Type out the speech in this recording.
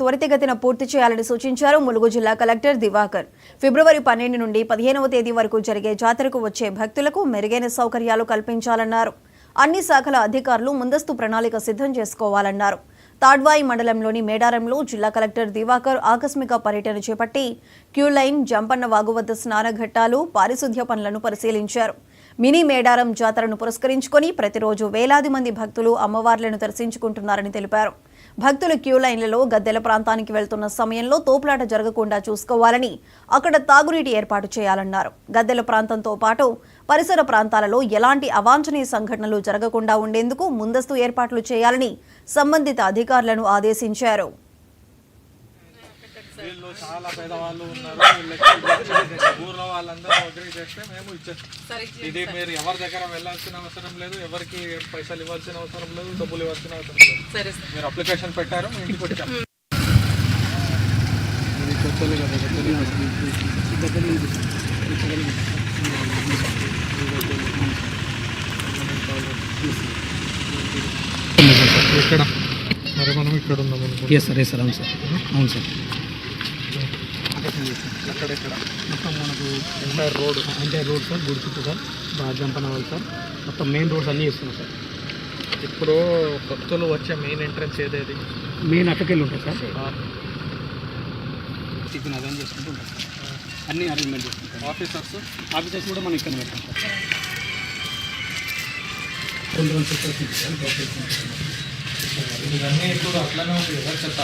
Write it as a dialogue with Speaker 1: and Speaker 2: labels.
Speaker 1: త్వరితగతిన పూర్తి చేయాలని సూచించారు ములుగు జిల్లా కలెక్టర్ దివాకర్. ఫిబ్రవరి 12 నుండి 15వ తేదీ వరకు జరిగే జాతరకు వచ్చే భక్తులకు మెరుగైన సౌకర్యాలు కల్పించాలన్నారు. అన్ని శాఖల అధికారులు ముందస్తు ప్రణాళిక సిద్ధం చేసుకోవాలన్నారు. తాడ్వాయి మండలంలోని మేడారంలో జిల్లా కలెక్టర్ దివాకర్ ఆకస్మిక పర్యటన చేపట్టి క్యూలైన్, జంపన్న వాగు వద్ద స్నానఘట్టాలు, పారిశుధ్య పనులను పరిశీలించారు. మినీ మేడారం జాతరను పురస్కరించుకొని ప్రతిరోజు వేలాది మంది భక్తులు అమ్మవార్లను దర్శించుకుంటున్నారని తెలిపారు. భక్తులు క్యూలైన్లలో గద్దెల ప్రాంతానికి వెళ్తున్న సమయంలో తోపులాట జరగకుండా చూసుకోవాలని, అక్కడ తాగునీటి ఏర్పాటు చేయాలన్నారు. గద్దెల ప్రాంతంతో పాటు పరిసర ప్రాంతాలలో ఎలాంటి అవాంఛనీయ సంఘటనలు జరగకుండా ఉండేందుకు ముందస్తు ఏర్పాట్లు చేయాలని సంబంధిత అధికారులను ఆదేశించారు.
Speaker 2: వీళ్ళు చాలా పేదవాళ్ళు ఉన్నారు. వీళ్ళకి ఊర్లో వాళ్ళందరూ అగ్రీ చేస్తే మేము ఇచ్చేస్తాం. ఇది మీరు ఎవరి దగ్గర వెళ్ళాల్సిన అవసరం లేదు, ఎవరికి పైసలు ఇవ్వాల్సిన అవసరం లేదు, డబ్బులు ఇవ్వాల్సిన అవసరం లేదు. మీరు అప్లికేషన్ పెట్టారు, మీ ఇంటికి వచ్చాం. ఇక్కడ మరి మనం ఇక్కడ ఉన్నాం అనుకుంటున్నాం.
Speaker 3: సార్ అవును సార్, అవును సార్.
Speaker 2: అక్కడెక్కడ మొత్తం మనకు ఎంటైర్ రోడ్
Speaker 3: సార్, గుడి చుట్టూ సార్, జంపనవాలి సార్, మొత్తం మెయిన్ రోడ్స్ అన్నీ ఇస్తున్నాం సార్.
Speaker 2: ఇప్పుడు భక్తులు వచ్చే మెయిన్ ఎంట్రన్స్ ఏదేది?
Speaker 3: మెయిన్ అక్కడికి ఉంటాయి సార్. టిఫిన్ అరేంజ్ చేసుకుంటూ ఉంటాం సార్, అన్నీ అరేంజ్మెంట్ చేసుకుంటాం. ఆఫీసర్స్ కూడా మనం ఇక్కడ పెడతాం సార్.
Speaker 2: ఇవన్నీ ఇప్పుడు అట్లనే ఉంది. ఎవరు చెత్త